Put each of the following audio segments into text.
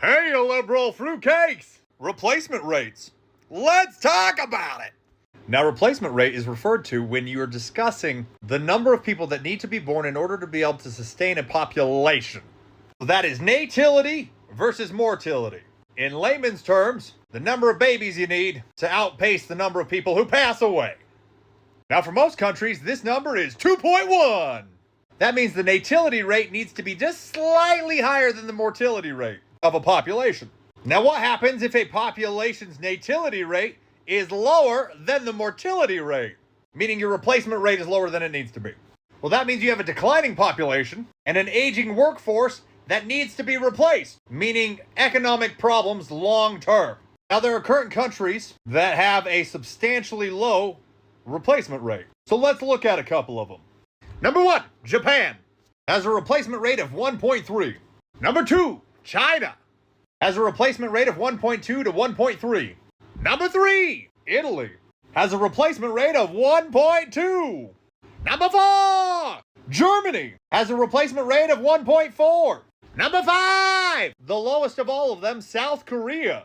Hey, you liberal fruitcakes! Replacement rates. Let's talk about it! Now, replacement rate is referred to when you are discussing the number of people that need to be born in order to be able to sustain a population. That is natality versus mortality. In layman's terms, the number of babies you need to outpace the number of people who pass away. Now, for most countries, this number is 2.1. That means the natality rate needs to be just slightly higher than the mortality rate of a population. Now, what happens if a population's natality rate is lower than the mortality rate? Meaning your replacement rate is lower than it needs to be. Well, that means you have a declining population and an aging workforce that needs to be replaced, meaning economic problems long term. Now, there are current countries that have a substantially low replacement rate. So let's look at a couple of them. Number 1, Japan has a replacement rate of 1.3. Number 2, China has a replacement rate of 1.2 to 1.3. Number 3, Italy has a replacement rate of 1.2. Number 4, Germany has a replacement rate of 1.4. Number 5, the lowest of all of them, South Korea.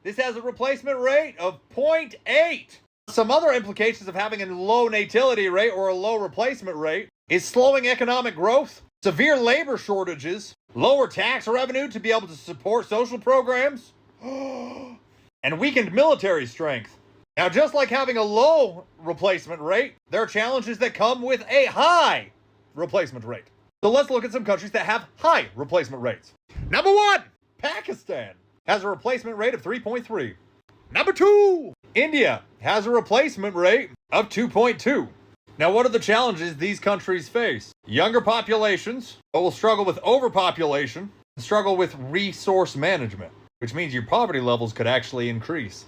This has a replacement rate of 0.8. Some other implications of having a low natality rate or a low replacement rate is slowing economic growth, severe labor shortages, lower tax revenue to be able to support social programs, and weakened military strength. Now, just like having a low replacement rate, there are challenges that come with a high replacement rate. So let's look at some countries that have high replacement rates. Number 1, Pakistan has a replacement rate of 3.3. Number 2, India has a replacement rate of 2.2. Now, what are the challenges these countries face? Younger populations will struggle with overpopulation and struggle with resource management, which means your poverty levels could actually increase.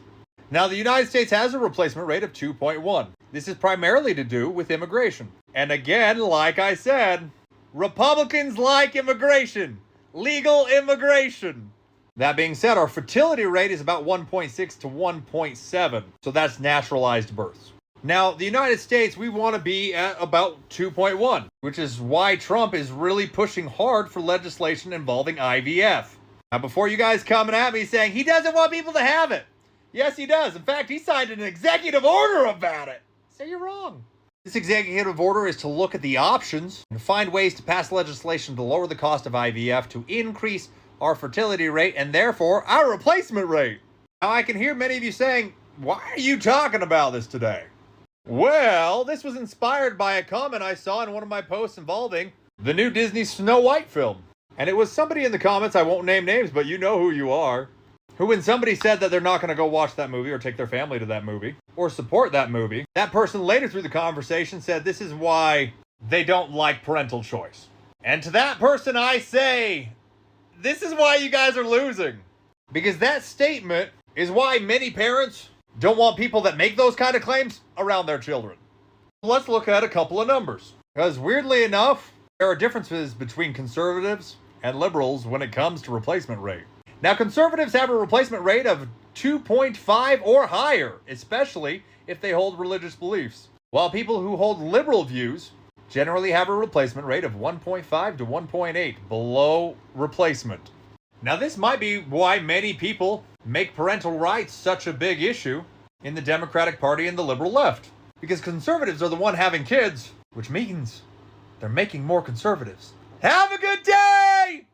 Now, the United States has a replacement rate of 2.1. This is primarily to do with immigration. And again, like I said, Republicans like immigration, legal immigration. That being said, our fertility rate is about 1.6 to 1.7. So that's naturalized births. Now, the United States, we want to be at about 2.1, which is why Trump is really pushing hard for legislation involving IVF. Now, before you guys coming at me saying he doesn't want people to have it. Yes, he does. In fact, he signed an executive order about it. So you're wrong. This executive order is to look at the options and find ways to pass legislation to lower the cost of IVF to increase our fertility rate and therefore our replacement rate. Now, I can hear many of you saying, why are you talking about this today? Well, this was inspired by a comment I saw in one of my posts involving the new Disney Snow White film. And it was somebody in the comments, I won't name names, but you know who you are, who when somebody said that they're not going to go watch that movie or take their family to that movie or support that movie, that person later through the conversation said this is why they don't like parental choice. And to that person I say, this is why you guys are losing. Because that statement is why many parents don't want people that make those kind of claims around their children. Let's look at a couple of numbers. Because weirdly enough, there are differences between conservatives and liberals when it comes to replacement rate. Now, conservatives have a replacement rate of 2.5 or higher, especially if they hold religious beliefs. While people who hold liberal views generally have a replacement rate of 1.5 to 1.8, below replacement. Now, this might be why many people make parental rights such a big issue in the Democratic Party and the liberal left. Because conservatives are the one having kids, which means they're making more conservatives. Have a good day!